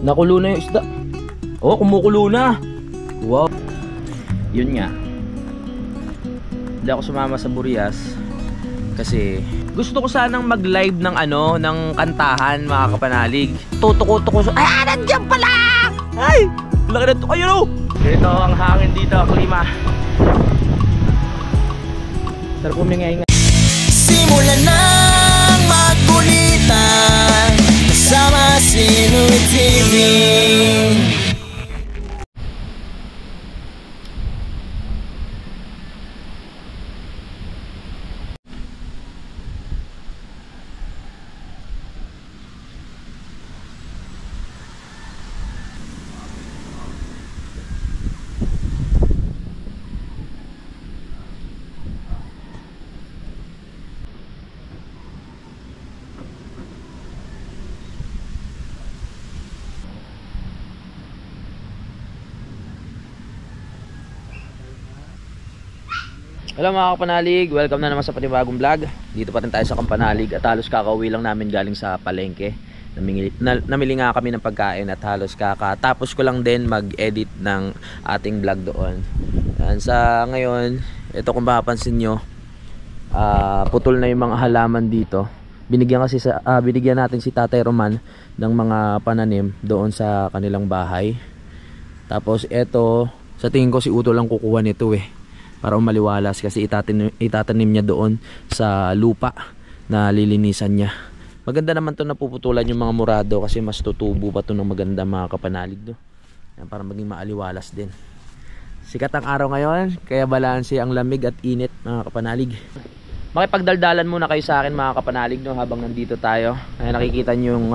Nakulo na yung isda. Oh, kumukulo na. Wow. Yun nga. Hindi ako sumama sa Burias kasi gusto ko sanang mag-live ng ng kantahan, mga kapanalig. Tutuko-tuko. Ay, nandiyan pala! Ay! Laki na ito. Ayun o! Ganito ang hangin dito, klima. Sarap huminga-hinga. Simulan nang magkulitan kasama si Nuy TV. Hello mga kapanalig, welcome na naman sa panibagong vlog. Dito pa rin tayo sa Kampanalig at halos kakauwi lang namin galing sa palengke. Namili nga kami ng pagkain at halos kakatapos ko lang din mag-edit ng ating vlog doon. Sa ngayon, ito kung mapapansin nyo, putol na yung mga halaman dito. Binigyan natin si Tatay Roman ng mga pananim doon sa kanilang bahay. Tapos ito, sa tingin ko si Utol lang kukuha nito para umaliwalas kasi itatanim niya doon sa lupa na lilinisan niya. Maganda naman to napuputulan yung mga murado kasi mas tutubo pa to ng maganda, mga kapanalig do. Yan, para maging maaliwalas din. Sikat ang araw ngayon kaya balanse ang lamig at init, mga kapanalig. Makipagdaldalan muna kayo sa akin, mga kapanalig, no, habang nandito tayo. Ay, nakikita nyo yung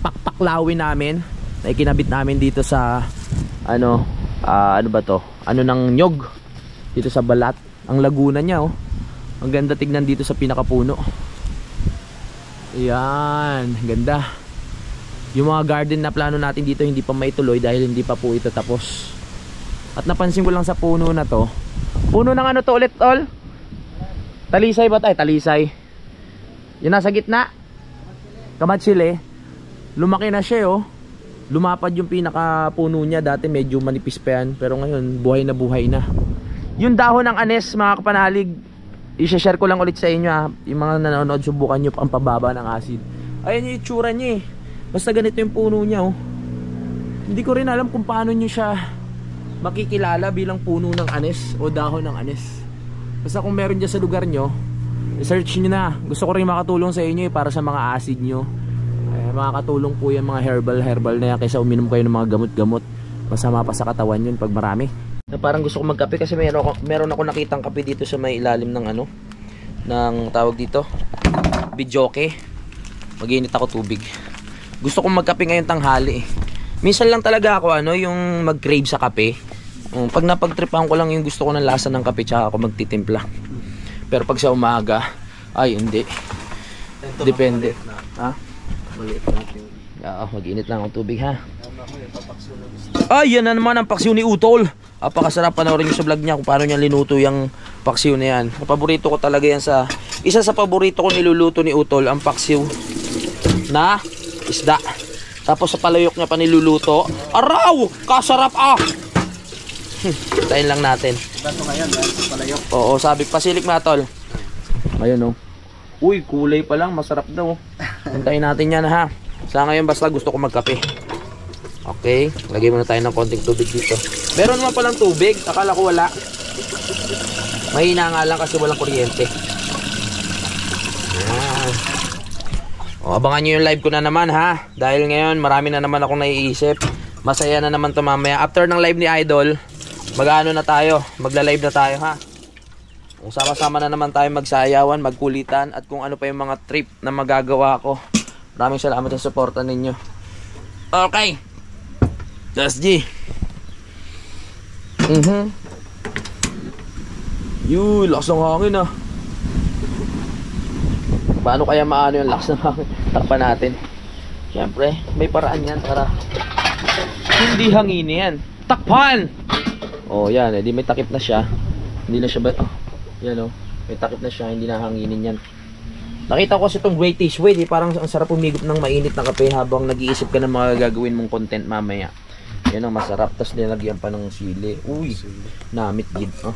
pakpaklawin namin na ikinabit namin dito sa ano ba to? Ng nyog dito sa balat. Ang laguna niya, oh. Ang ganda tignan dito sa pinakapuno. Ayan, ganda. Yung mga garden na plano natin dito hindi pa maituloy dahil hindi pa po ito tapos. At napansin ko lang sa puno na to. Puno ng ano to ulit, tol? Talisay ba tayo? Talisay. Yung nasa gitna? Kamatsili. Lumaki na siya, oh. Lumapad yung pinakapuno niya. Dati medyo manipis pa yan, pero ngayon buhay na. Yung dahon ng anes, mga kapanalig, i-share ko lang ulit sa inyo, yung mga nanonood, subukan nyo ang pababa ng acid. Ayan yung itsura niya, basta ganito yung puno niya, oh. Hindi ko rin alam kung paano nyo siya makikilala bilang puno ng anes o dahon ng anes. Basta kung meron dyan sa lugar nyo, i-search nyo na. Gusto ko rin makatulong sa inyo para sa mga acid nyo. Makakatulong po yung mga herbal na yan kaysa uminom kayo ng mga gamot-gamot. Masama pa sa katawan yun pag marami. Parang gusto ko magkape kasi meron ako nakitang kape dito sa may ilalim ng ng tawag dito, bidyoke. Mag-init ako tubig. Gusto kong magkape ngayong tanghali. Minsan lang talaga ako yung mag-crave sa kape. Pag napagtripan ko lang yung gusto ko ng lasa ng kape, tsaka ako magtitimpla. Pero pag sa umaga, ay hindi. Depende. Ha? Maliit natin. Mag-init lang ang tubig, ha. Ay, yan na naman ang paksiw ni Utol. Apakasarap, panoorin nyo sa vlog niya kung paano niya linuto yung paksiw na yan. Paborito ko talaga yan isa sa paborito ko niluluto ni Utol, ang paksiw na isda. Tapos sa palayok niya pa niluluto. Araw! Kasarap, tayin lang natin. Ito ngayon, palayok. Oo, sabi pasilik na, Tol. Ayun, oh. Uy, kulay pa lang, masarap daw. Hintayin natin yan, ha. Sa ngayon basta gusto ko magkape. Okay, lagay muna tayo ng konting tubig dito. Meron naman palang tubig, akala ko wala. Mahina nga lang kasi walang kuryente. Abangan nyo yung live ko na naman, ha. Dahil ngayon marami na naman akong naiisip. Masaya na naman to mamaya. After ng live ni Idol, magla-live na tayo, ha. Sama-sama na naman tayo magsayawan, magkulitan, at kung ano pa yung mga trip na magagawa ko. Maraming salamat sa suporta ninyo. Okay, that's G. Yuh, lakas ng hangin, Paano kaya maano yung lakas ng hangin? Takpan natin. Siyempre, may paraan yan para hindi hangin yan. Takpan! Oh, yan, di may takip na siya. Hindi na siya ba? Yan, may takip na siya, hindi na hanginin yan. Nakita ko kasi itong British way, parang ang sarap umigop ng mainit na kape habang nag-iisip ka ng mga gagawin mong content mamaya. Yan ang masarap. Tapos nilagyan pa ng sili. Uy, namit gid. Oh.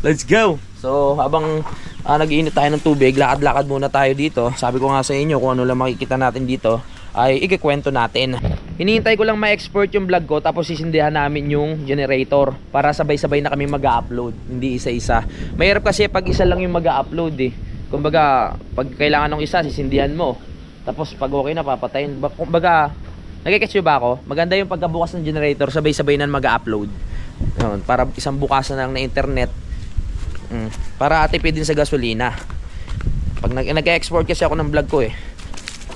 Let's go! So, habang nag-iinit tayo ng tubig, lakad-lakad muna tayo dito. Sabi ko nga sa inyo, kung ano lang makikita natin dito, ay ikikwento natin. Hinihintay ko lang ma-export yung vlog ko, tapos sisindihan namin yung generator para sabay-sabay na kami mag-upload, hindi isa-isa. Mahirap kasi pag isa lang yung mag-upload eh. Kumbaga, pag kailangan ng isa, sisindihan mo. Tapos pag okay na, papatayin. Kumbaga, nagkiketch ba ako? Maganda yung pagkabukas ng generator, sabay-sabay na mag-upload. Para isang bukasan lang na internet. Para atipid din sa gasolina. Pag nag-export kasi ako ng vlog ko eh.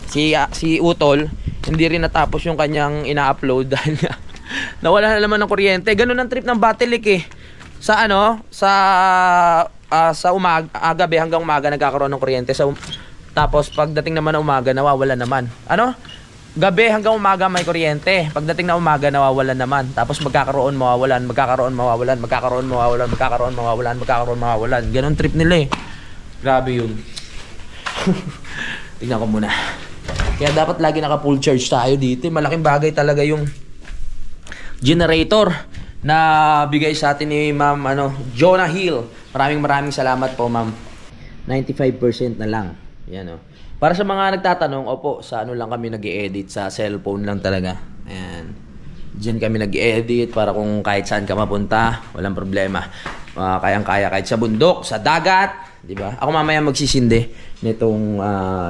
Si Utol, hindi rin natapos yung kanyang ina-upload dahil nawala na naman ng kuryente. Ganun ang trip ng Battlefield eh. Sa gabi hanggang umaga nagkakaroon ng kuryente. Tapos pagdating naman ng umaga nawawala naman. Gabi hanggang umaga may kuryente. Pagdating na umaga nawawalan naman. Tapos magkakaroon, mawawalan, magkakaroon, mawawalan, magkakaroon, mawawalan, magkakaroon, mawawalan, magkakaroon, mawawalan. Ganun trip nila eh. Grabe yun. Tingnan ko muna. Kaya dapat lagi naka full charge tayo dito. Malaking bagay talaga yung generator na bigay sa atin ni Ma'am Jonah Hill. Maraming salamat po, Ma'am. 95% na lang. Yan oh. Para sa mga nagtatanong, opo, sa ano lang kami nag-i-edit, sa cellphone lang talaga. Ayan. Diyan kami nag-i-edit para kung kahit saan ka mapunta, walang problema. Kayang-kaya kahit sa bundok, sa dagat, di ba? Ako mamaya magsisindi nitong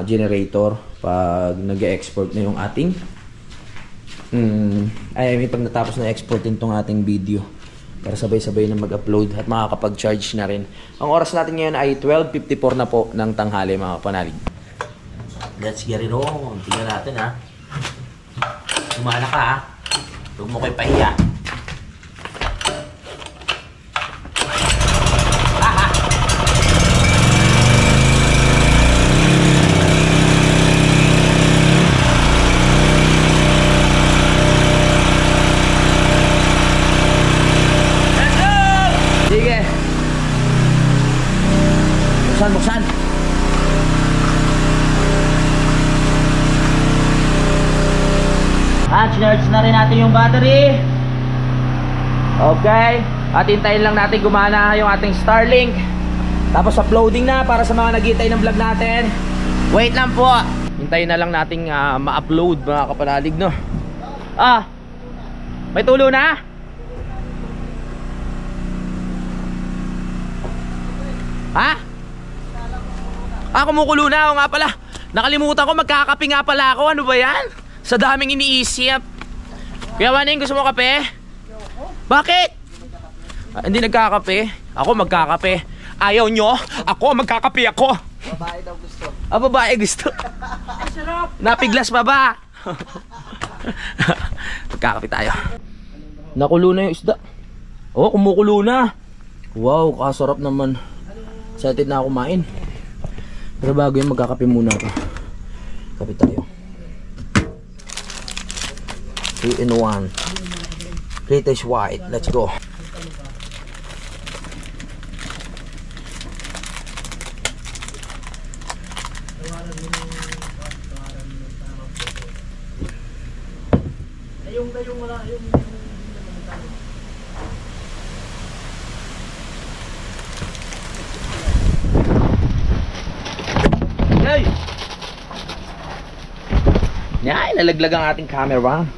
generator pag nag-export na yung ating pag natapos na export itong ating video para sabay-sabay na mag-upload at makakapag-charge na rin. Ang oras natin ngayon ay 12:54 na po ng tanghali mga kapanalig. Let's get it on. Tingnan natin ha. Sumala ka ha. Huwag mo kayo pahiya. Buksan. Charge na rin natin yung battery. Okay. At hintayin lang natin gumana yung ating Starlink. Tapos uploading na para sa mga nagihintay ng vlog natin. Wait lang po. Hintayin na lang nating ma-upload mga kapanalig, no? May tulo na? Ha? Kumukulo na ako nga pala. Nakalimutan ko, magkakape nga pala ako. Ano ba yan? Sa daming iniisip. Kaya Waning, gusto mo kape? Bakit? Hindi nagkakape. Ako magkakape. Ayaw nyo? Ako magkakape ako. Babae daw gusto. Babae gusto. Napiglas pa ba? Magkakape tayo. Nakulo na yung isda. Kumukulo na. Wow, kasarap naman. Excited na ako kumain. Pero bago yun, magkakape muna ako. Kape tayo. 3 in 1. British white. Let's go. Yan, nalaglag ang ating camera.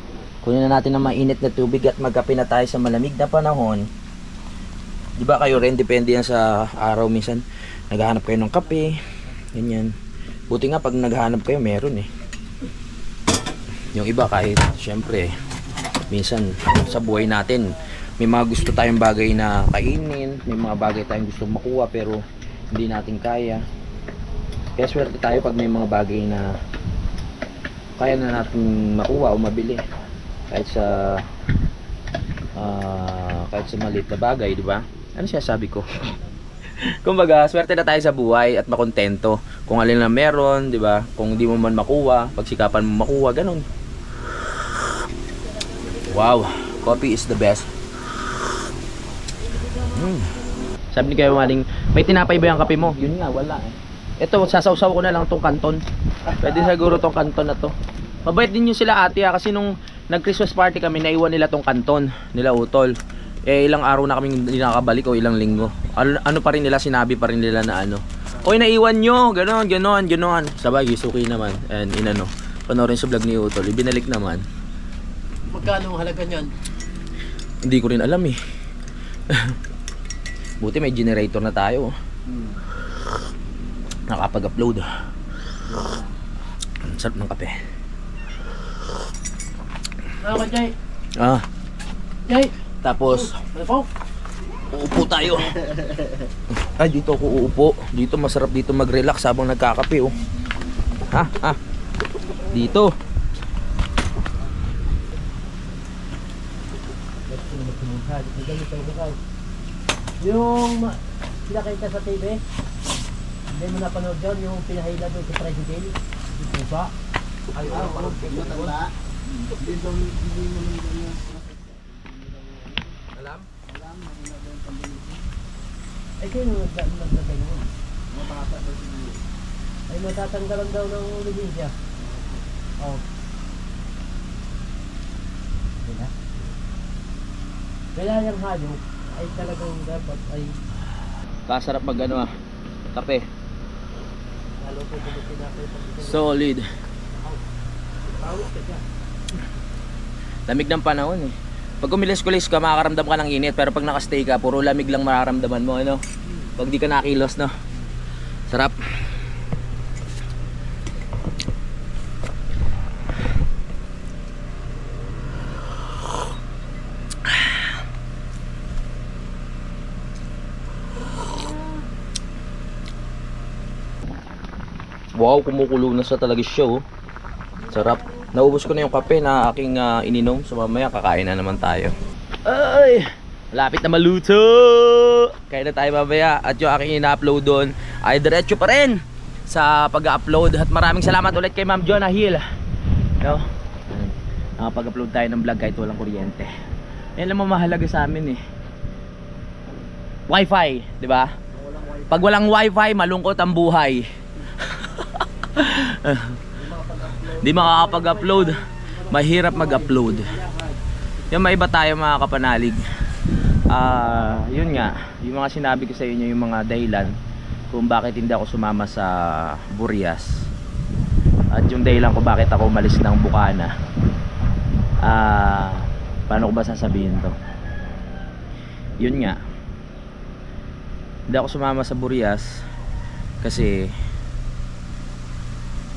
Kunin na natin ang mainit na tubig at magkape na tayo sa malamig na panahon. Di ba kayo rin, depende yan sa araw. Minsan naghahanap kayo ng kape, ganyan. Buti nga pag naghahanap kayo, meron eh. Yung iba kahit, syempre, minsan sa buhay natin, may mga gusto tayong bagay na kainin, may mga bagay tayong gusto makuha pero hindi natin kaya. Kaya swerte tayo pag may mga bagay na kaya na natin makuha o mabili kahit sa maliit na bagay, di ba? Ano siya sabi ko? Kumbaga, swerte na tayo sa buhay at makontento kung alin na meron, di ba? Kung hindi mo man makuha, pagsikapan mo makuha, ganun. Wow, coffee is the best. Sabi ni Kuya Waning, may tinapay ba yung kape mo? Yun nga, wala eh. Ito, sasawsaw ko na lang tong kanton. Pwede siguro tong kanton na to. Mabait din yung sila ate kasi nung nag-Christmas party kami, naiwan nila tong kanton nila utol. Eh ilang araw na kaming hindi nakakabalik o ilang linggo. Ano pa rin nila, sinabi pa rin nila na ano, oy naiwan nyo, ganon. Sabay, suki naman. And inano, panoorin sa vlog ni utol, ibinalik naman. Magkano ang halaga niyan? Hindi ko rin alam eh. Buti may generator na tayo. Nakapag-upload. Sarap ng kape. Ako, Jay. Ah, Jay. tapos Ako. uupo tayo. Ay, dito ako uupo. Dito masarap dito mag-relax habang nagkakape oh. Ha? Dito. Yung pinakita sa TV, hindi mo napanood yun, yung pinahila doon sa President. Yung pa. Ay, matanda. Alam? Ay, sino naglagay naman? Ay, matatanggalan daw ng lisensya. Oo. Diba? Kaya yung halo ay talagang dapat ay Kasarap mag ano kape. halo po pumutin natin. Solid. Pawit ka dyan. Lamig ng panahon eh. Pag kumilos-kulis ka, makakaramdam ka ng init. Pero pag nakastay ka, puro lamig lang mararamdaman mo, ano? Pag di ka nakilos, no? Sarap. Wow, kumukulo na sa talaga siya, oh. Sarap. Naubos ko na yung kape na aking ininom. So mamaya kakain na naman tayo. Ay! Malapit na maluto! Kain na tayo mamaya. At yung aking ina-upload doon ay diretso pa rin sa pag-upload. At maraming salamat ulit kay Ma'am Jonah Hill. No? Nakapag-upload tayo ng vlog kahit walang kuryente. Yan lang mahalaga sa amin eh. Wi-Fi, di ba? Pag walang Wi-Fi, malungkot ang buhay. Di makakapag-upload, mahirap mag-upload. Yung maiba tayo mga kapanalig. Yun nga, yung mga sinabi ko sa inyo, yung mga dahilan kung bakit hindi ako sumama sa Burias. At yung dahilan ko bakit ako umalis ng Bukana. Paano ko ba sasabihin to? Yun nga, hindi ako sumama sa Burias kasi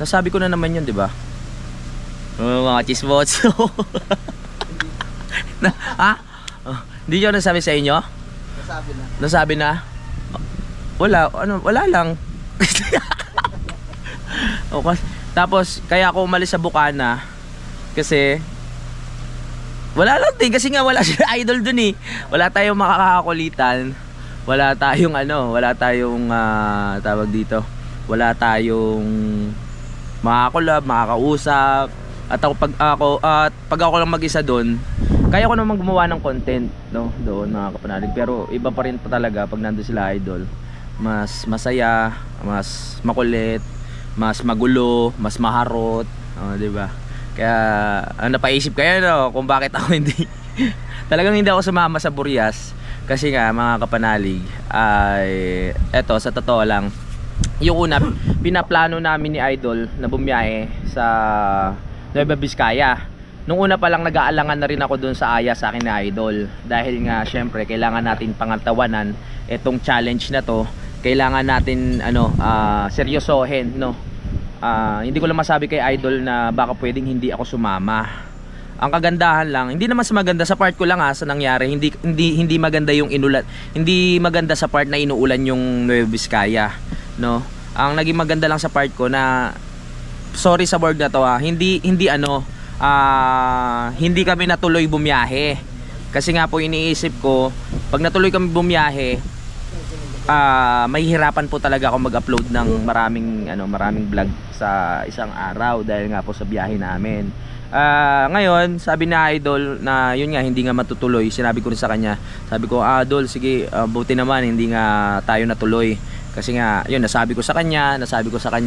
nasabi ko na naman yun, di ba? Mga chismots. Ha? Hindi nyo nasabi sa inyo? Nasabi na? Wala lang. Okay. Tapos kaya ako umalis sa Bukana kasi wala lang din, kasi nga wala si idol dun eh. Wala tayong makakakulitan. Wala tayong tawag dito. Wala tayong makakulab, makakausap. At pag ako lang mag-isa doon, kaya ko naman gumawa ng content, no, doon mga kapanalig. Pero iba pa rin pa talaga pag nandoon sila idol. Mas masaya, mas makulit, mas magulo, mas maharot, di ba? Kaya napaisip kayo, no, kung bakit ako hindi talagang hindi ako sumama sa Burias. Kasi nga mga kapanalig ay eto, sa totoo lang, yung una pinaplano namin ni idol na bumiyahe sa Nueva Vizcaya. Nung una pa lang nag-aalangan na rin ako dun sa aya sa akin ni idol. Dahil nga syempre kailangan natin pangantawanan itong challenge na to. Kailangan natin seryosohin, no. Hindi ko lang masabi kay idol na baka pwedeng hindi ako sumama. Ang kagandahan lang, hindi naman sa maganda sa part ko lang sa nangyari, hindi maganda yung inulan. Hindi maganda sa part na inuulan yung Nueva Vizcaya, no. Ang naging maganda lang sa part ko na, sorry sa word na to hindi kami natuloy bumiyahe. Kasi nga po iniisip ko, pag natuloy kami bumiyahe, mahihirapan po talaga ako mag-upload ng maraming vlog sa isang araw dahil nga po sa biyahe namin. Ngayon, sabi na idol na yun nga hindi nga matutuloy. Sinabi ko rin sa kanya, sabi ko, idol, sige, buti naman hindi nga tayo natuloy. Kasi nga, yun, nasabi ko sa kanya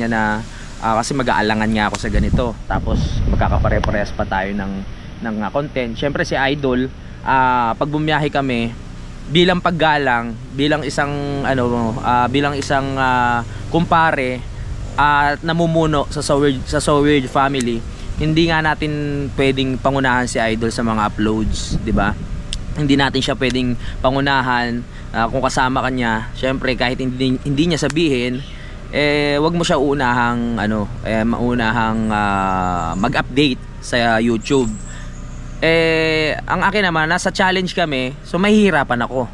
na kasi mag-aalangan nga ako sa ganito. Tapos magkakapare-parehas pa tayo ng content. Syempre si Idol, pag bumiyahe kami, bilang paggalang, bilang isang kumpare at namumuno sa So Weird family, hindi nga natin pwedeng pangunahan si Idol sa mga uploads, 'di ba? Hindi natin siya pwedeng pangunahan kung kasama kanya. Syempre kahit hindi niya sabihin, wag mo siya maunahang mag-update sa YouTube. Ang akin naman, nasa challenge kami, so mahihirapan ako,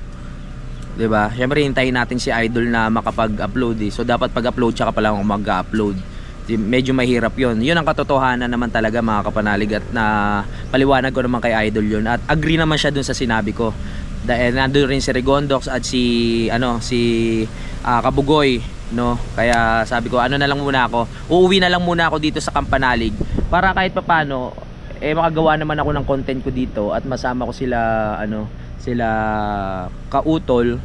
'di ba? Syempre hintayin natin si Idol na makapag-upload So dapat pag-upload siya ka pala ako mag-upload. Medyo mahirap 'yon. 'Yun ang katotohanan naman talaga, mga kapanalig, at na paliwanag ko naman kay Idol 'yun. At agree naman siya dun sa sinabi ko. Dahil nandoon rin si Rigondox at si Kabugoy, no? Kaya sabi ko, na lang muna ako. Uuwi na lang muna ako dito sa Kampanalig para kahit papaano makagawa naman ako ng content ko dito at masama ko sila Kautol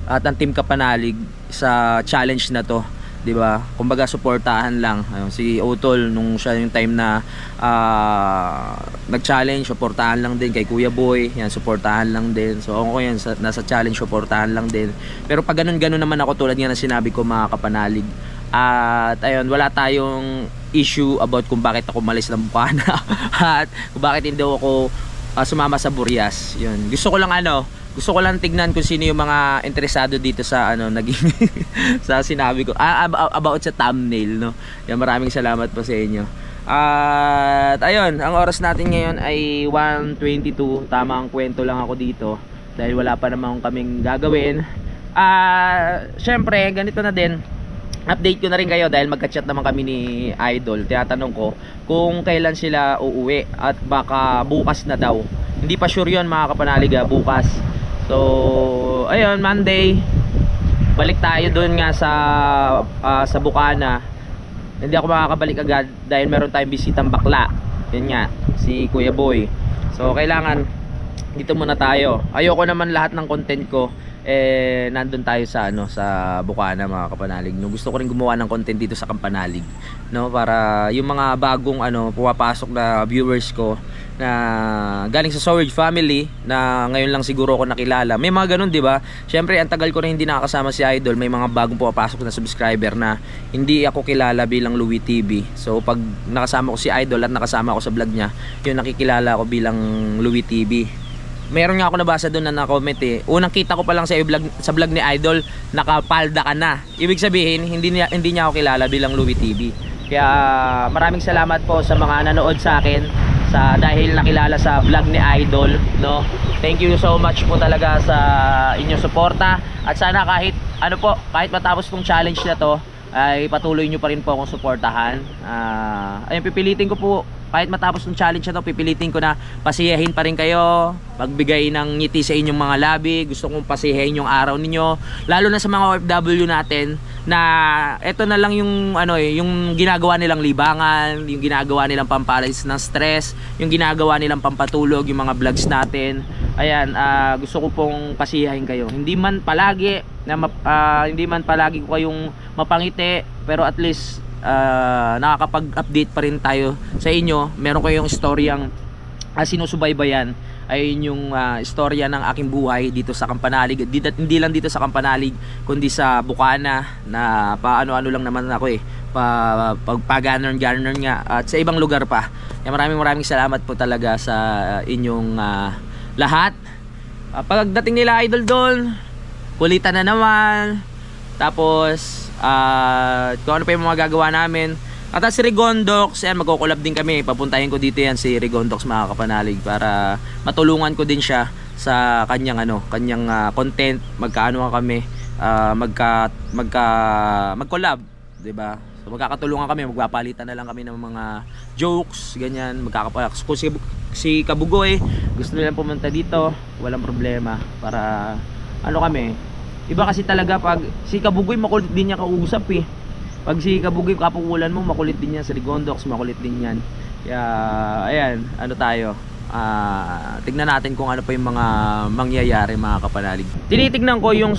at ang Team Kapanalig sa challenge na to, 'di ba? Kumbaga suportahan lang. Ayun, si Utol nung siya yung time na nag-challenge, suportahan lang din kay Kuya Boy. Yan, suportahan lang din. So ako yan, nasa challenge, suportahan lang din. Pero pag ganun naman ako, tulad nga ng sinabi ko, mga kapanalig, at ayun, wala tayong issue about kung bakit ako malis ng Bukana at kung bakit hindi ako sumama sa Burias. Yun. Gusto ko lang tignan kung sino yung mga interesado dito sa naging sa sinabi ko about sa thumbnail, no. Yan, maraming salamat po sa inyo. At ayun, ang oras natin ngayon ay 1:22. Tamang kwento lang ako dito dahil wala pa naman kaming gagawin. Syempre ganito na din, update ko na rin kayo dahil magka-chat naman kami ni Idol. Tinatanong ko kung kailan sila uuwi at baka bukas na daw. Hindi pa sure yun, mga kapanalig, bukas. So ayun, Monday balik tayo doon nga sa Bukana. Hindi ako makakabalik agad dahil meron tayong bisitang bakla. Yun nga, si Kuya Boy. So kailangan dito muna tayo. Ayoko naman lahat ng content ko nandun tayo sa Bukana, mga kapanalig, no. Gusto ko rin gumawa ng content dito sa Kampanalig, no, para yung mga bagong pumapasok na viewers ko na galing sa So Weird family na ngayon lang siguro ako nakilala. May mga ganun, 'di ba? Syempre ang tagal ko rin hindi nakakasama si Idol. May mga bagong pumapasok na subscriber na hindi ako kilala bilang Louie TV. So pag nakasama ko si Idol at nakasama ako sa vlog niya, yun, nakikilala ako bilang Louie TV. Meron nga ako nabasa doon na na-comment unang kita ko pa lang sa vlog ni Idol, nakapalda ka na. Ibig sabihin, hindi niya ako kilala bilang Louie TV. Kaya maraming salamat po sa mga nanood sa akin dahil nakilala sa vlog ni Idol, no. Thank you so much po talaga sa inyong suporta. At sana kahit matapos tong challenge na to, ay patuloy nyo pa rin po akong suportahan. Ayun, pipilitin ko po, kahit matapos ng challenge na to, pipilitin ko na pasiyahin pa rin kayo, magbigay ng ngiti sa inyong mga labi. Gusto kong pasiyahin yung araw ninyo, lalo na sa mga OFW natin na eto na lang yung yung ginagawa nilang libangan, yung ginagawa nilang pampalis ng stress, yung ginagawa nilang pampatulog, yung mga vlogs natin. Ayan, gusto ko pong pasiyahin kayo. Hindi man palagi ko kayong mapangiti, pero at least nakakapag-update pa rin tayo sa inyo. Meron kayong istoryang sinusubaybayan. Ayun yung istorya ng aking buhay dito sa Kampanalig. Hindi lang dito sa Kampanalig, kundi sa Bukana, na paano-ano lang naman ako pag-garner nga, at sa ibang lugar pa. Maraming salamat po talaga sa inyong lahat. Pagdating nila Idol doon, kulitan na naman. Tapos kung ano pa yung mga gagawa namin. At si Rigondox, magkukulab din kami. Papuntahin ko dito yan si Rigondox, mga kapanalig, para matulungan ko din siya sa kanyang content. Magkaano kami mag-collab, 'di ba? So magkakatulungan kami, magpapalitan na lang kami ng mga jokes, ganyan. Kung si Kabugoy gusto nilang pumunta dito, walang problema, para kami. Iba kasi talaga pag si Kabugoy, makulit din niya kausap Pag si Kabugoy kapukulan mo, makulit din yan. Si Rigondox, makulit din yan. Kaya ayan, tayo. tignan natin kung ano pa yung mga mangyayari mga kapanalig. Tinitignan ko yung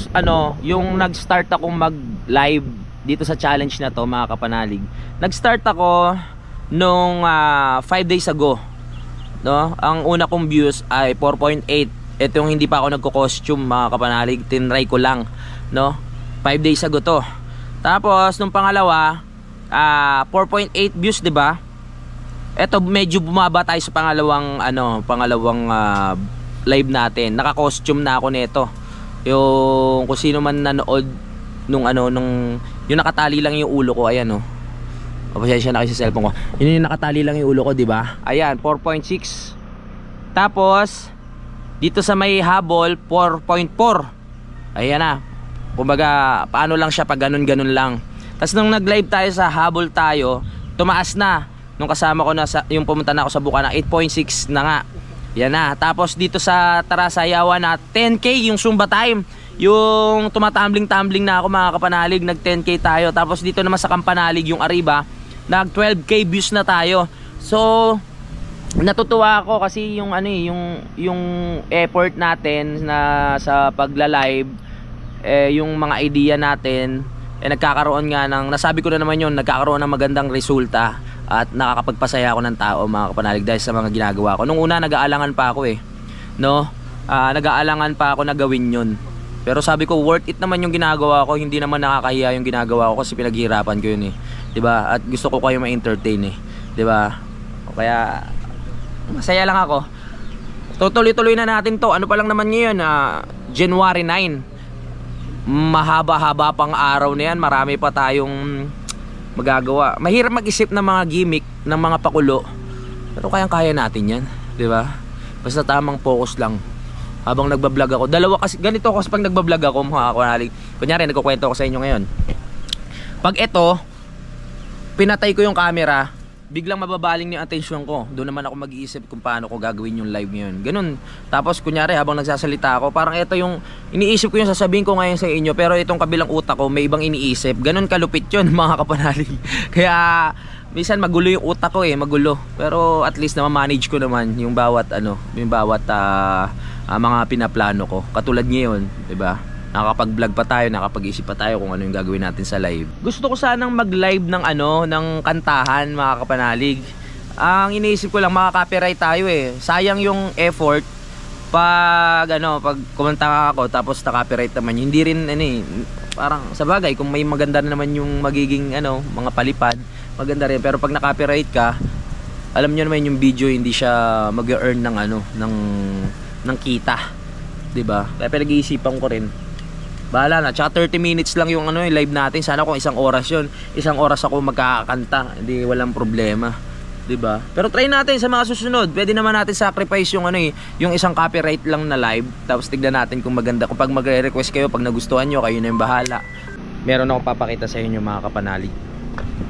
yung nag-start akong mag-live dito sa challenge na to mga kapanalig. Nag-start ako nung 5 days ago, no? Ang una kong views ay 4.8. Ito yung hindi pa ako nagko-costume mga kapanalig, tinry ko lang, no? 5 days ago to. Tapos nung pangalawa 4.8 views, 'di ba? Ito medyo bumaba tayo sa pangalawang live natin. Naka-costume na ako nito. Yung kung sino man nanood nung yung nakatali lang yung ulo ko, ayan oh. Pasensya na kasi sa cellphone ko. Yun yung nakatali lang yung ulo ko, 'di ba? Ayan, 4.6. Tapos dito sa may habol 4.4. Ayan na. Kumbaga, paano lang siya pag ganun-ganun lang. Tapos nung nag-live tayo sa habol tayo, tumaas na. Nung kasama ko na yung pumunta na ako sa Bukana, 8.6 na nga. Yan na. Tapos dito sa Tarasayawan na 10K yung Zumba time. Yung tumatambling-tambling na ako mga kapanalig, nag 10K tayo. Tapos dito naman sa Kampanalig yung Arriba, nag 12K views na tayo. So natutuwa ako kasi yung yung effort natin na sa pagla-live, yung mga idea natin nagkakaroon nga ng, nasabi ko na naman yun, nagkakaroon ng magandang resulta at nakakapagpasaya ako ng tao mga kapanalig dahil sa mga ginagawa ko. Nung una nag-aalangan pa ako no? Nag-aalangan pa ako na gawin yun. Pero sabi ko worth it naman yung ginagawa ko, hindi naman nakakahiya yung ginagawa ko kasi pinaghihirapan ko yun 'di ba? At gusto ko kayo ma-entertain 'di ba? Kaya masaya lang ako. Tutuloy-tuloy na natin 'to. Ano pa lang naman ngayon, January 9. Mahaba-haba pang araw na yan, marami pa tayong magagawa. Mahirap mag-isip ng mga gimmick, ng mga pakulo, pero kayang-kaya natin yan, di ba? Basta tamang focus lang habang nagbablog ako. Dalawa kasi, ganito kasi pag nagbablog ako mga kapanalig. Kunyari, nagkukwento ko sa inyo ngayon. Pag ito, pinatay ko yung camera, biglang mababaling yung attention ko. Doon naman ako mag-iisip kung paano ko gagawin yung live ngayon. Ganun. Tapos kunyari habang nagsasalita ako, parang ito yung iniisip ko, yung sasabihin ko ngayon sa inyo, pero itong kabilang utak ko may ibang iniisip. Ganun kalupit yun mga kapanalig. Kaya minsan magulo yung utak ko magulo. Pero at least na manage ko naman yung bawat mga pinaplano ko. Katulad ngayon, 'di ba? Nakakapag-vlog pa tayo, nakapag-isip pa tayo kung ano yung gagawin natin sa live. Gusto ko sanang mag-live ng ng kantahan mga kapanalig. Ang iniisip ko lang, makaka-copyright tayo Sayang yung effort pag pag kumanta ako tapos na-copyright naman. Hindi rin parang sa bagay kung may maganda na naman yung magiging mga palipad, maganda rin. Pero pag na-copyright ka, alam niyo naman yung video hindi siya mag-earn ng kita. 'Di ba? Kaya pinag-iisipan ko rin. Bahala na, tsaka 30 minutes lang yung yung live natin. Sana kung 1 oras yun, 1 oras ako magkakanta, hindi walang problema, 'di ba? Pero try natin sa mga susunod. Pwede naman natin sacrifice yung yung isang copyright lang na live. Tapos tignan natin kung maganda. Kung pag magre-request kayo, pag nagustuhan nyo, kayo na yung bahala. Meron akong papakita sa inyo mga kapanalig.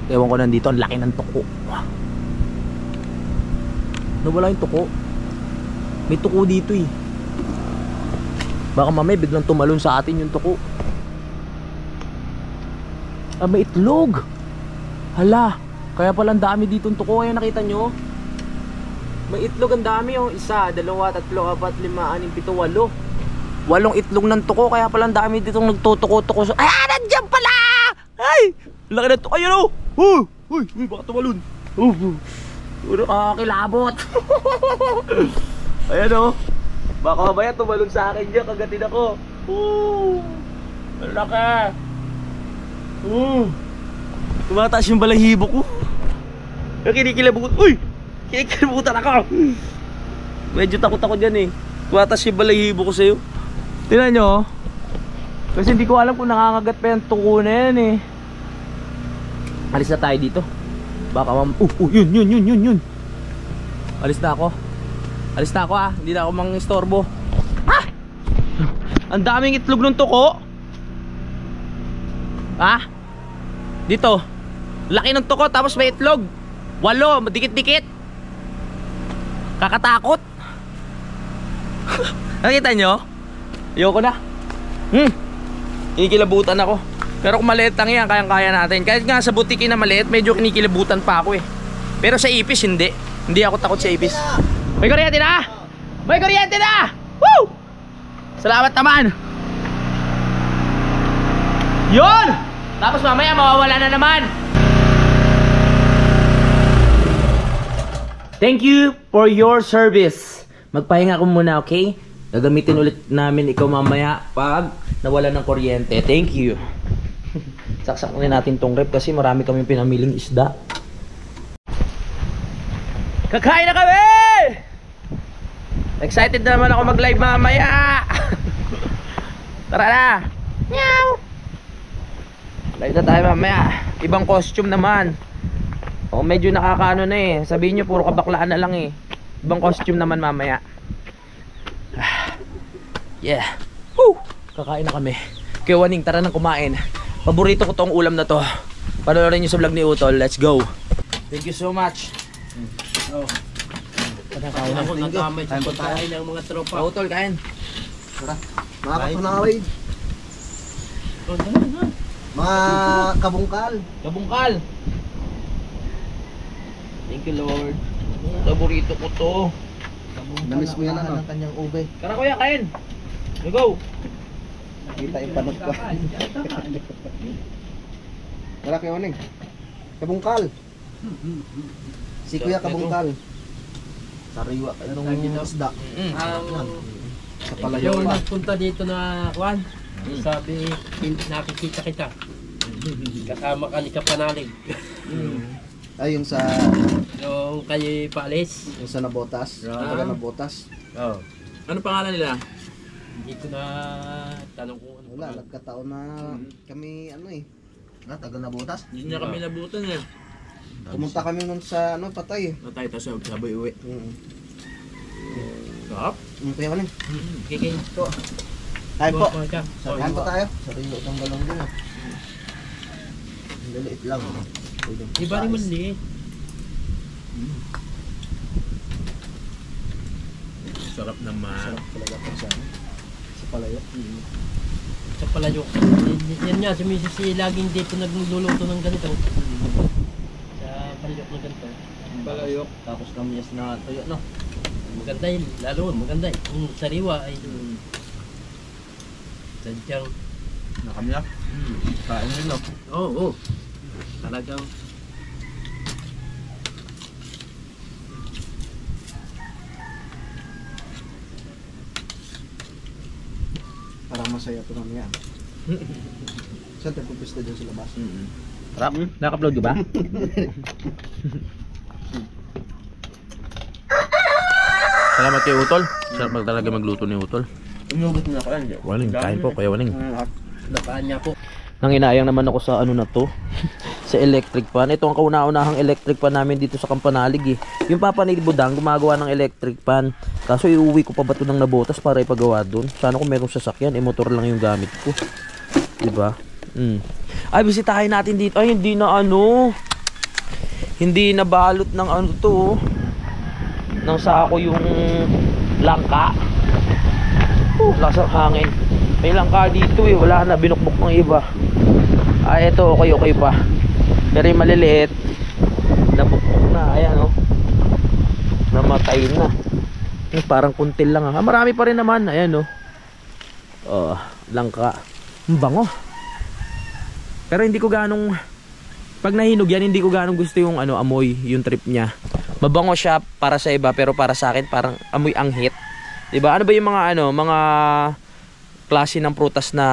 Ewan ko nandito, ang laki ng tuko. Nawala yung tuko. May tuko dito Baka mamaya biglang tumalon sa atin yung tuko. May itlog. Hala, kaya pala ang dami dito ng tuko. Ayan, nakita nyo? May itlog, ang dami 1, 2, 3, 4, 5, 6, 7, 8. 8 itlog ng tuko. Kaya pala ang dami dito nagtutuko-tuko. Ay, nandiyan pala! Ay, laki ng tuko. Ayun Uy, baka tumalon. Kilabot. Ayan baka mamaya tumalon sa akin dyan, kagatin ako. Malaki. Tumataas yung balahibo ko. Kinikilabutan. Uy! Kinikilabutan ako. Medyo takot ako dyan Tumataas yung balahibo ko sa'yo. Tingnan nyo. Kasi hindi ko alam kung nangangagat pa yung tuko na yan Alis na tayo dito. Baka yun. Alis na ako Hindi na ako mang-istorbo. Ang daming itlog ng tuko. Dito. Laki ng tuko tapos may itlog. 8, dikit-dikit. Kakatakot. Nakita nyo? Ayoko na. Kinikilabutan ako. Pero kung maliit lang yan, kayang-kaya natin. Kahit nga sa butikin na maliit, medyo kinikilabutan pa ako Pero sa ipis, hindi ako takot sa ipis. May kuryente na! May kuryente na! Woo! Salamat naman! Yun! Tapos mamaya mawawala na naman. Thank you for your service. Magpahinga ko muna, okay? Gagamitin ulit namin ikaw mamaya pag nawala ng kuryente. Thank you. Saksak na natin tong rep kasi marami kaming pinamiling isda. Kakain na kami! Excited na naman ako mag-live mamaya. Tara na. Meow. Live na tayo mamaya. Ibang costume naman. O medyo nakakaano na eh. Sabihin nyo puro kabaklaan na lang eh. Ibang costume naman mamaya. Yeah. Woo! Kakain na kami. Kaya Waning, tara nang kumain. Paborito ko tong ulam na to. Panoorin nyo sa vlog ni Utol. Let's go. Thank you so much. Oh. Kain ako nakamay sa pagkain ng mga tropa. Utol, kain. Tara, mga katunaway, Oh, dali na. mga kabungkal. Kabungkal. Thank you, Lord. Paborito ko to. Namiss mo yan ano? Ng kanyang ube. Tara kuya, kain. Let's go. Kita yung panot ko. Tara kayo Waning. Kabungkal. Si Kuya Kabungkal. Sariwa ka nung isda. Sa palayo Yung pa. nagpunta dito na Juan, sabi, nakikita kita. Kasama ka ni Kapanalig. Ay, yung sa Yung kay Paalis. Nabotas. Yung taga Nabotas. Oh. Ano pangalan nila? Hindi ko na tanong kung ano. Wala, nagkataon na kami ano eh. Taga Nabotas. Hindi niya kami nabutan eh. Pumunta kami nun sa ano, patay eh. Natay tayo sa sabay uwi. Sarap. Kuya Waning. Kikay ko. Kain po. Ka. Kain po tayo. Sariwa ng galong din ah. Liliit lang. Iba rin mali. Sarap naman. Sarap talaga po sa palayo. Sa palayo. Yan nga, si Mrs. si laging dito nagluluto ng ganito. Sa palayok na ganito. Balayok. Tapos kamyas na tuyo, no? Maganda yun, lalo maganda yun. Yung sariwa ay sadyang Nakamya. Kain nyo no. oo. Talagang Parang masaya ito naman yan. Saan tayo pupista dyan sa labas? Sarap. Naka-upload ka ba? Salamat kay Utol. Sarap talaga magluto ni Utol. Inugot na ako yan. Waling, kain po kaya Waling. napaan niya po. Nanginayang naman ako sa ano na to. Sa electric fan. Ito ang kauna-unahang electric fan namin dito sa Kampanalig eh. Yung papa ni Budang gumagawa ng electric fan. Kaso iuwi ko pa ba ito ng Nabotas para ipagawa doon. Sana kung merong sasakyan, motor lang yung gamit ko. Diba? Ay, bisitahin natin dito. Ay, hindi na ano. Hindi na balot ng ano to. Nang sako yung langka. Lakas ng hangin. May langka dito eh. Wala na, binukbok ng iba. Ay, ito okay pa. Pero yung maliliit, nabukbok na. Ayan oh. Namatay na. Parang kuntil lang ah. Marami pa rin naman. Ayan oh. Oh, langka. Ang bango. Pero hindi ko ganong, pag nahinog yan, hindi ko ganong gusto yung ano, amoy, yung trip niya. Mabango siya para sa iba, pero para sa akin parang amoy anghit. 'Di ba? Ano ba yung mga ano, mga klase ng prutas na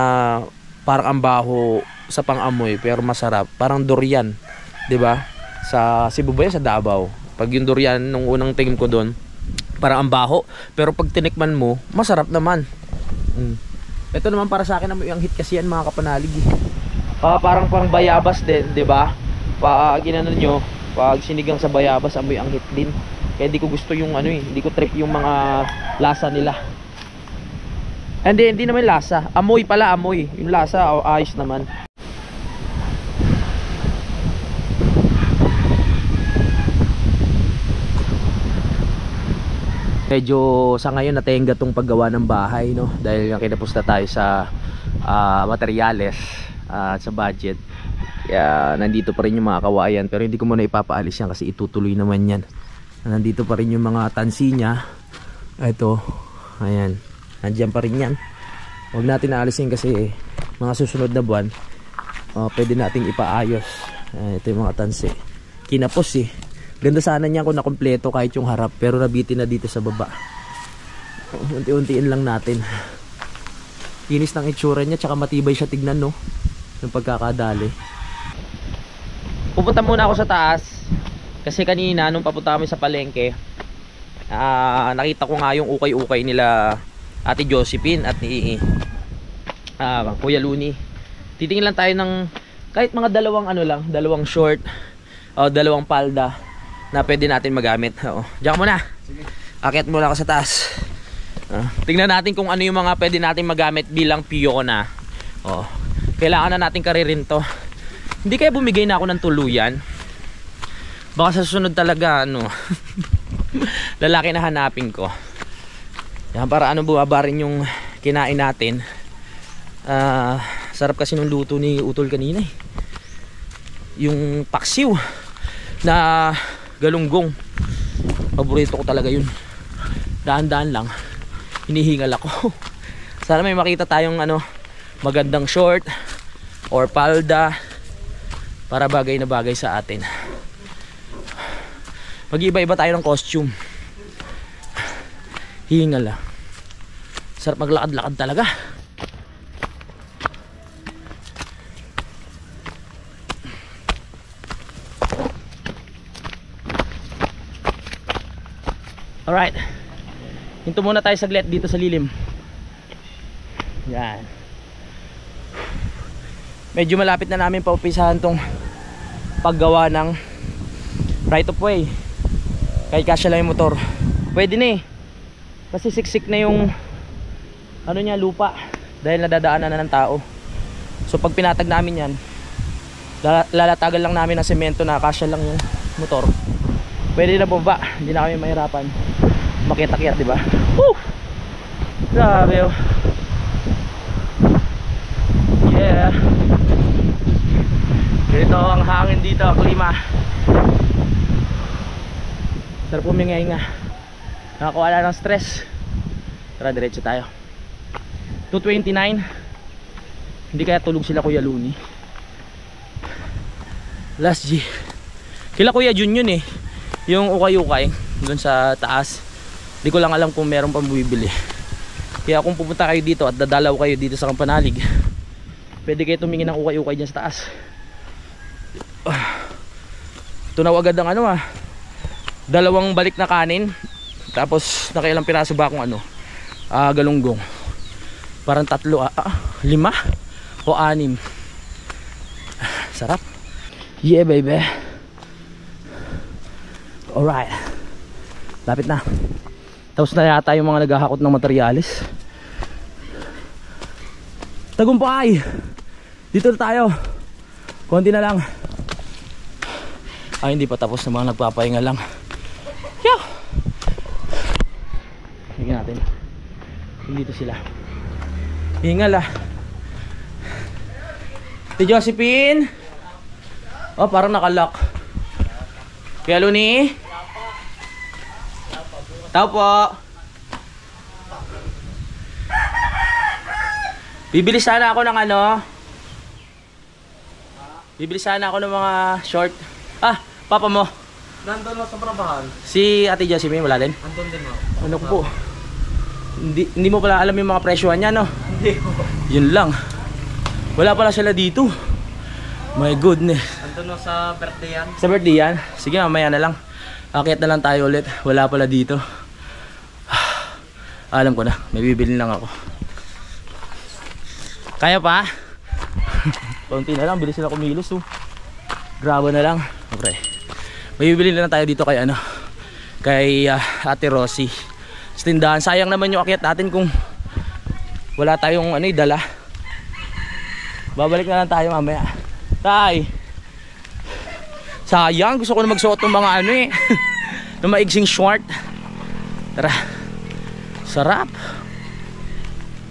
parang ang baho sa pang-amoy pero masarap, parang durian, 'di ba? Sa Cebu ba yan? Sa Davao. Pag yung durian nung unang tingin ko doon, parang ang baho, pero pag tinikman mo, masarap naman. Ito naman para sa akin amoy anghit kasi yan mga Kapanalig. Parang bayabas din, 'di ba? Pag ginano nyo, pag sinigang sa bayabas, amoy anghit din. Kaya hindi ko gusto yung ano eh, hindi ko trip yung mga lasa nila. Hindi naman lasa. Amoy pala, amoy. Yung lasa, ayos naman. Medyo sa ngayon natenga tong paggawa ng bahay, no? Dahil yung kinapos na tayo sa materyales at sa budget. Kaya nandito pa rin yung mga kawayan, pero hindi ko muna ipapaalis yan kasi itutuloy naman yan. Nandito pa rin yung mga tansi niya. Ito, ayan, nandiyan pa rin yan. Huwag natin naalisin kasi mga susunod na buwan pwede nating ipaayos. Ito yung mga tansi. Kinapos ganda sana niya kung nakompleto kahit yung harap, pero nabitin na dito sa baba. Unti-untiin lang natin. Kinis ng itsura niya, tsaka matibay siya tignan, no, yung pagkakadali. Pupunta muna ako sa taas kasi kanina nung papunta kami sa palengke, nakita ko nga yung ukay-ukay nila Ate Josephine at ni Kuya Luni. Titingin lang tayo ng kahit mga dalawang short o dalawang palda na pwede natin magamit. Diyan muna. Sige. Akyat muna ako sa taas. Tingnan natin kung ano yung mga pwede natin magamit bilang piyona. Kailangan na natin karirin to. Hindi kaya bumigay na ako ng tuluyan. Baka sa susunod talaga lalaki na hanapin ko. Yan, para bumaba rin yung kinain natin. Sarap kasi nung luto ni Utol kanina yung paksiw na galunggong. Paborito ko talaga yun. Daan-daan lang hinihingal ako. Sana may makita tayong magandang short or palda para bagay na bagay sa atin. Mag-iba-iba tayo ng costume. Hingal lang. Sarap maglakad-lakad talaga. Alright. Hinto muna tayo saglit dito sa lilim. Yan. Medyo malapit na namin paupisahan tong paggawa ng right of way. Kahit kasya lang yung motor, pwede na kasi siksik na yung lupa dahil nadadaanan na ng tao. So pag pinatag namin yan, lalatagan lang namin ng semento na kasya lang yung motor. Pwede na bumaba, hindi na kami mahirapan makita-kiyat, diba? Woo! Grabe yeah. Ganito ang hangin dito, ang klima. Sarap huminga-hinga. Nakakawala ng stress. Tara, diretso tayo. 2:29. Hindi kaya tulog sila Kuya Luni. Last G. Kila Kuya Jun yun yung ukay-ukay dun sa taas. Di ko lang alam kung meron pang bumibili. Kaya kung pupunta kayo dito at dadalaw kayo dito sa Kampanalig, pwede kayo tumingin ng ukay-ukay dyan sa taas. Tunaw agad ang dalawang balik na kanin, tapos nakailang piraso ba akong galunggong. Parang 3, 5 o 6. Sarap. Yeah baby. Alright. Lapit na. Tapos na yata yung mga naghahakot ng materyales. Tagumpay. Dito na tayo. Konti na lang. Hindi pa tapos na mga nagpapahinga lang. Yow! Tingnan natin. Dito sila. Hingal Si Josephine. Parang nakalock. Kuya Luni. Tao po. Bibili sana ako ng Bibili sana ako ng mga short. Papa mo. Nandun mo sa Brabahan. Si Ate Josephine wala din? Andun din mo. Ano ko po? Hindi mo pala alam yung mga presyohan niya, no? Hindi ko. Yun lang. Wala pala sila dito. My goodness. Andun mo sa birthday yan. Sa birthday yan? Sige, mamaya na lang. Akyat na lang tayo ulit. Wala pala dito. Alam ko na, may bibili lang ako. Kaya pa? Konti na lang, bilis sila kumilos. Graba na lang. Okay. May bibili na lang tayo dito kay kay Ate Rosie. Sa tindahan. Sayang naman yung akyat natin kung wala tayong dala. Babalik na lang tayo mamaya. Tay! Sayang, gusto ko na magsuot ng mga ng maigsing short. Tara. Sarap.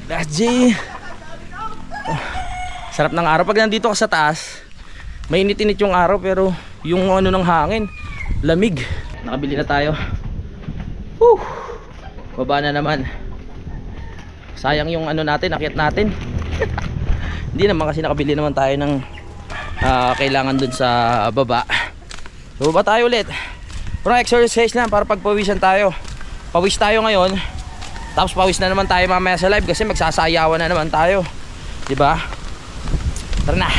Last G. Sarap ng araw. Pag nandito ka sa taas, mainit-init yung araw pero yung ng hangin, lamig. nakabili na tayo. Whew! Baba na naman. Sayang yung ano natin, akyat natin. Hindi naman kasi nakabili naman tayo ng kailangan dun sa baba. So baba tayo ulit. Parang exercise lang para pagpawisan tayo. Pawis tayo ngayon. Tapos pawis na naman tayo mamaya sa live kasi magsasayawan na naman tayo. Diba? Tara na.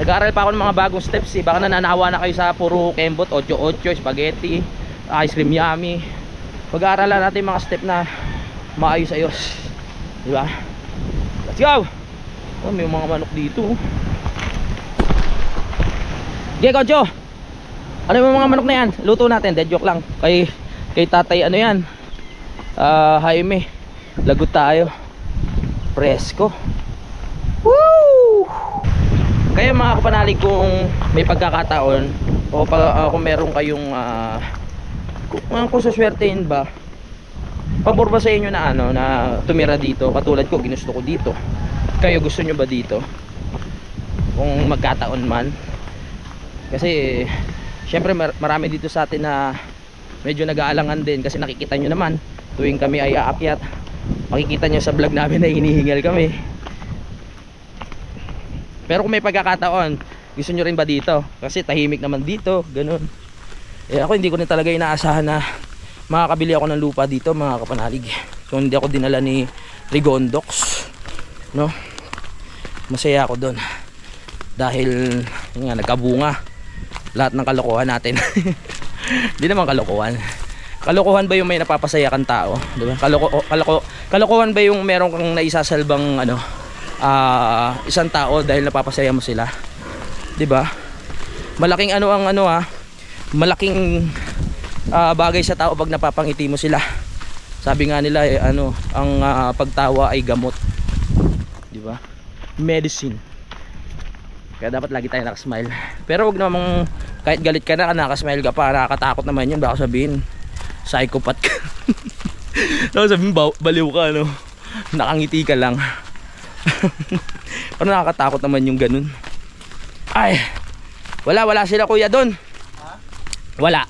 Nag-aaral pa ako ng mga bagong steps eh. Baka nananawa na kayo sa puro kembot, 8-8, spaghetti, ice cream yummy. Mag-aaralan natin mga step na maayos-ayos. Diba? Let's go! Oh, may mga manok dito. Okay, Koncho. Ano yung mga manok na yan? Luto natin, dead joke lang. Kay tatay ano yan? Jaime. Lagot tayo. Presko. Woo! Kaya mga kapanalig, kung may pagkakataon o kung meron kayong kung suswertein ba, pabor ba sa inyo na ano na tumira dito? Katulad ko, ginusto ko dito. Kayo gusto nyo ba dito? Kung magkataon man. Kasi syempre marami dito sa atin na medyo nag-aalangan din kasi nakikita nyo naman tuwing kami ay aakyat, makikita nyo sa vlog namin na hinihingal kami. Pero kung may pagkakataon, gusto nyo rin ba dito? Kasi tahimik naman dito, ganun. Eh ako hindi ko rin talaga inaasahan na makakabili ako ng lupa dito mga kapanalig. So hindi ako dinala ni Rigondox, no? Masaya ako doon dahil yun nga, nagkabunga lahat ng kalokohan natin. Hindi naman kalokohan. Kalokohan ba yung may napapasaya kang tao, diba? Kalokohan ba yung meron kang naisasalbang ano, isang tao dahil napapasaya mo sila, 'di ba? Malaking ano ang ano malaking bagay sa tao pag napapangiti mo sila. Sabi nga nila ano, ang pagtawa ay gamot, 'di ba? Medicine. Kaya dapat lagi tayo nakasmile. Pero wag namang kahit galit ka na, nakasmile ka pa, nakakatakot naman 'yun. Baka sabihin psychopath ka. Baka sabihin baliw ka, no? Nakangiti ka lang. Parang nakakatakot naman yung ganun. Ay, wala sila kuya doon. Wala.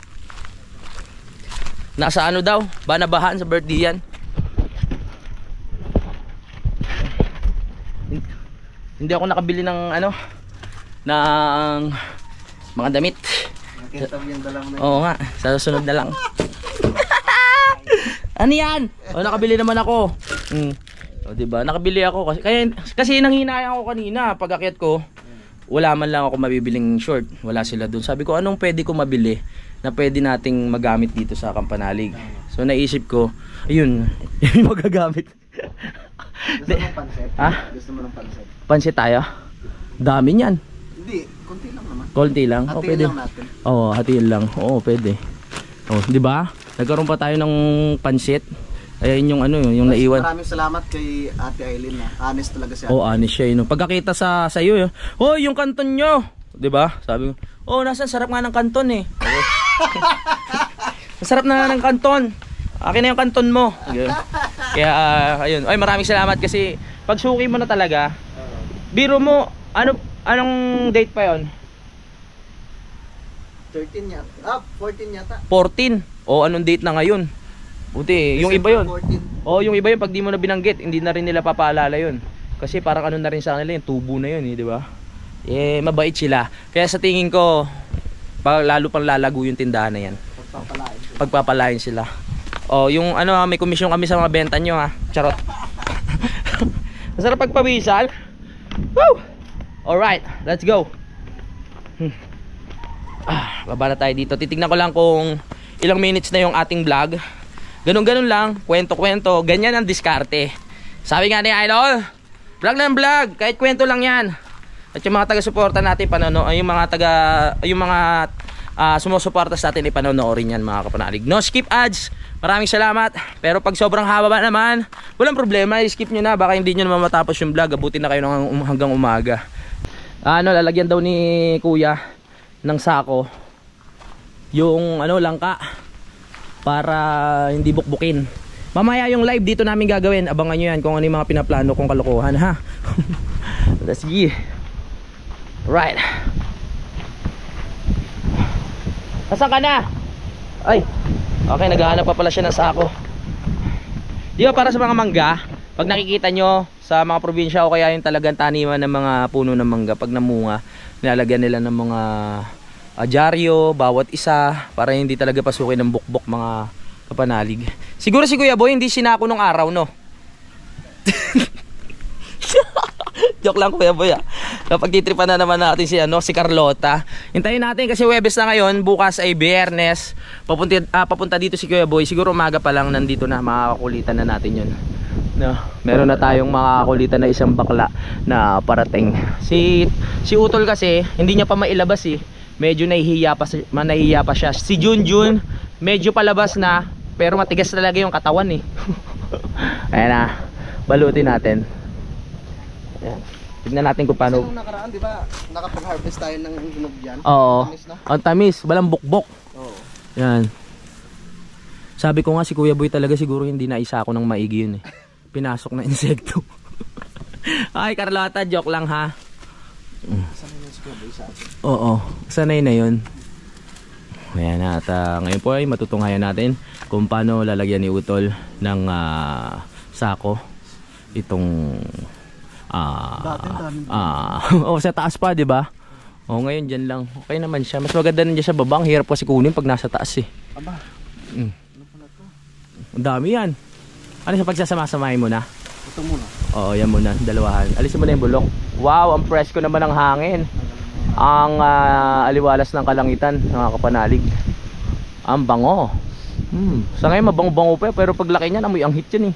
Nasa ano daw, banabahan sa birthday yan. Hindi ako nakabili ng ano, ng mga damit. Oo nga, sa susunod na lang. Ano yan? O, nakabili naman ako. O, diba? Nakabili ako kasi nanghinayang ako kanina. Pag akyat ko, wala man lang ako mabibiling short. Wala sila dun. Sabi ko, anong pwede ko mabili na pwede nating magamit dito sa Kampanalig? So naisip ko, ayun, yung magagamit. Gusto mo ng pansit? Ha? Gusto mo ng pansit? Pansit tayo? Dami niyan. Hindi, konti lang naman. Konti lang? Hatiin pwede lang natin. Oo, hatiin lang. Oo, pwede. Oh, di ba? Nagkaroon pa tayo ng pansit. Ayun yung ano, yung naiwan. Maraming salamat kay Ate Aileen na. Honest talaga siya. Oh, honest siya yun. Pagkakita sa iyo, oh, yung kanton nyo. 'Di ba? Sabi ko, oh, nasa sarap nga ng kanton eh. Masarap na ng kanton. Akin na yung kanton mo. Kaya ayun. Ay, maraming salamat kasi pag suki mo na talaga. Biro mo, anong date pa 'yon? 13 yata. 14 yata. 14. O anong date na ngayon? Buti, yung iba yun. 14. O yung iba yun, pag di mo na binanggit, hindi na rin nila papaalala yun. Kasi parang ano na rin sa kanila, yung tubo na yun, di ba? Eh, mabait sila. Kaya sa tingin ko, lalo pang lalago yung tindahan na yan. Pagpapalain sila. O, yung ano, may komisyon kami sa mga benta nyo, ha. Charot. Masarap pagpawisan. Woo! Alright, let's go. Baba na tayo dito. Titignan ko lang kung ilang minutes na yung ating vlog. Ganun-ganun lang, kwento-kwento, ganyan ang diskarte. Sabi nga ni Idol, vlog ng vlog, kahit kwento lang yan. At yung mga taga-suporta natin, yung mga sumusuporta sa atin, ipanonoorin yan mga kapanalig. No skip ads, maraming salamat. Pero pag sobrang haba naman, walang problema, i-skip nyo na. Baka hindi nyo naman matapos yung vlog, abutin na kayo hanggang umaga. Lalagyan daw ni Kuya ng sako yung langka para hindi bukbukin. Mamaya yung live dito namin gagawin. Abangan nyo yan kung ano yung mga pinaplano kong kalokohan, ha. Let's see. Right. Nasaan ka na? Ay, okay, naghahanap pa pala siya ng sako. Di ba para sa mga mangga, pag nakikita nyo sa mga probinsya o kaya yung talagang taniman ng mga puno ng mangga, pag namunga, nilalagyan nila ng mga dyaryo, bawat isa, para hindi talaga pasukin ng bukbok mga kapanalig. Siguro si Kuya Boy hindi sinako nung araw, no? Joke lang Kuya Boy, ah. Kapag titripan na naman natin si Carlota. Hintayin natin kasi Huwebes na ngayon, bukas ay Biyernes. Papunta dito si Kuya Boy. Siguro umaga pa lang nandito na, makakakulitan na natin 'yon. No, meron na tayong makakakulitan na isang bakla na parating. Si Utol kasi hindi niya pa mailabas eh. Medyo nahihiya pa siya. Si Junjun medyo palabas na, pero matigas talaga yung katawan eh. Ayan na. Balutin natin. Ayan. Tignan natin kung paano. Nung nakaraan, di ba, nakapag-harvest tayo ng hinog dyan? Oo. Tamis, no? Ang tamis, walang bukbok. Oo. Yan. Sabi ko nga si Kuya Boy talaga siguro hindi na isa ako ng maigi yun eh. Pinasok na insekto. Ay Carlota, joke lang ha. Sanay yun si Kuya Boy sa atin. Oo, sanay na yun. Ayan na, at ngayon po ay matutunghayan natin kung paano lalagyan ni Utol ng sako itong sa taas pa, di ba? Oh, ngayon diyan lang. Okay naman siya. Mas maganda nandiyan sa baba. Ang hirap kasi kunin pag nasa taas eh. Aba. Ano pala to? Ang dami yan. Ano sa pagsasama-samahin mo na? Ito muna. Oo, yan muna, dalawahan. Alisin mo na yung bulok. Wow, ang presko naman ng hangin. Ang aliwalas ng kalangitan, mga kapanalig. Ang bango. Sa ngayon mabango-bango pa, pero pag laki niyan, amoy anghit yan eh.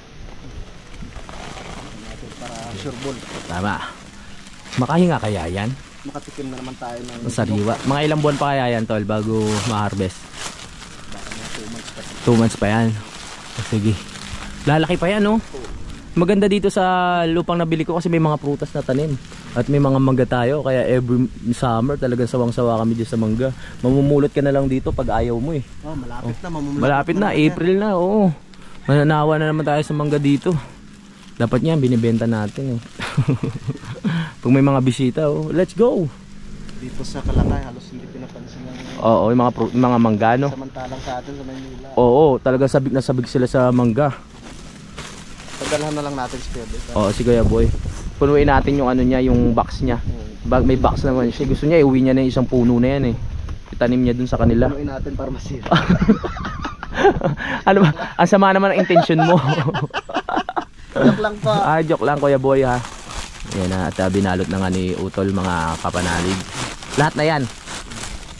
Sureball. Tama. Makahinga kaya yan? Makatikim na naman tayo ng Sariwa. Mga ilang buwan pa kaya yan tol bago ma-harvest? 2 months pa yan. Sige. Lalaki pa yan, no? Maganda dito sa lupang nabili ko kasi may mga prutas na tanim. At may mga mangga tayo. Kaya every summer talagang sawang-sawa kami dyan sa mangga. Mamumulot ka na lang dito pag ayaw mo eh. Oh, malapit na. Malapit na. April na, oo. Mananawa na naman tayo sa mangga dito. Dapat yan, binibenta natin eh. Pag may mga bisita, oh, let's go! Dito sa Kalatay, halos hindi pinapansin ng... Oo, yung mga mangga, no? Samantalang sa atin sa Maynila. Oo, talagang sabik na sabik sila sa mangga. Pagdalhan na lang natin si Kuya Boy. Oo, si Kuya Boy. Punuin natin yung ano niya, yung box niya. May box naman siya. Gusto niya, iuwi niya na yung isang puno na yan eh. Itanim niya dun sa kanila. Punuin natin para masira. Ano ba? Ang sama naman ang intention mo. Joke lang po. Joke lang Kuya Boy ha. Yan na, at binalot na nga ni Utol mga kapanalig. Lahat na yan.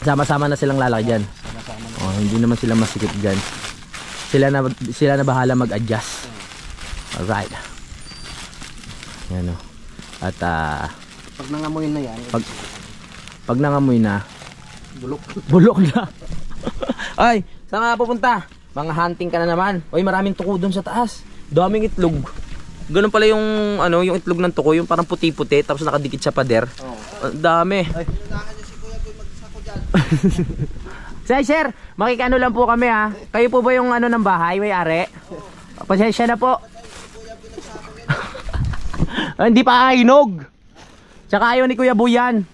Sama-sama na silang lalaki dyan. Oh, hindi naman sila masikip dyan. Sila na bahala mag-adjust. Alright. Yan o. At pag nangamoy na yan. Pag nangamoy na. Bulok na. Ay, saan nga pupunta? Mga hunting ka na naman. Oy, maraming tuko doon sa taas. Daming itlog. Ganun pala yung ano, yung itlog ng tuko, yung parang puti-puti tapos nakadikit sa pader. Ang dami. Ay. Sir, makikano lang po kami ha. Kayo po ba yung ano ng bahay, may-ari? Pasensya na po. Hindi pa hinog. Tsaka ayaw ni Kuya Buyan.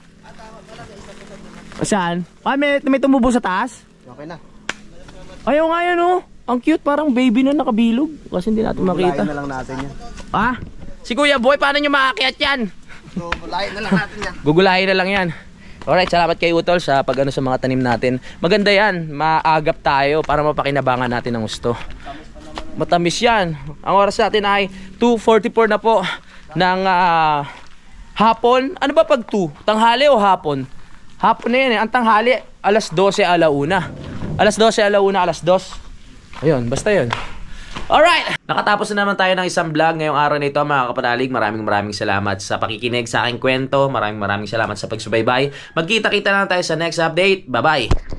Saan? May tumubo sa taas? Okay na. Ayaw nga yan oh. Ang cute, parang baby na nakabilog. Kasi hindi natin makita. Gugulayin na lang natin yan. Ha? Si Kuya Boy, paano nyo makaakyat yan? Gugulayin na lang natin yan. Gugulayin na lang yan. Alright, salamat kay Utol sa pag-ano sa mga tanim natin. Maganda yan, maagap tayo para mapakinabangan natin ang gusto. Matamis yan. Ang oras natin ay 2:44 na po ng hapon. Ano ba pag 2? Tanghali o hapon? Hapon na yan eh. Ang tanghali, alas 12 alauna. Alas 12 alauna, alas 2. Ayun, basta yun. Alright! Nakatapos na naman tayo ng isang vlog ngayong araw na ito mga kapanalig. Maraming salamat sa pakikinig sa aking kwento. Maraming salamat sa pagsubaybay. Magkita-kita na tayo sa next update. Bye-bye!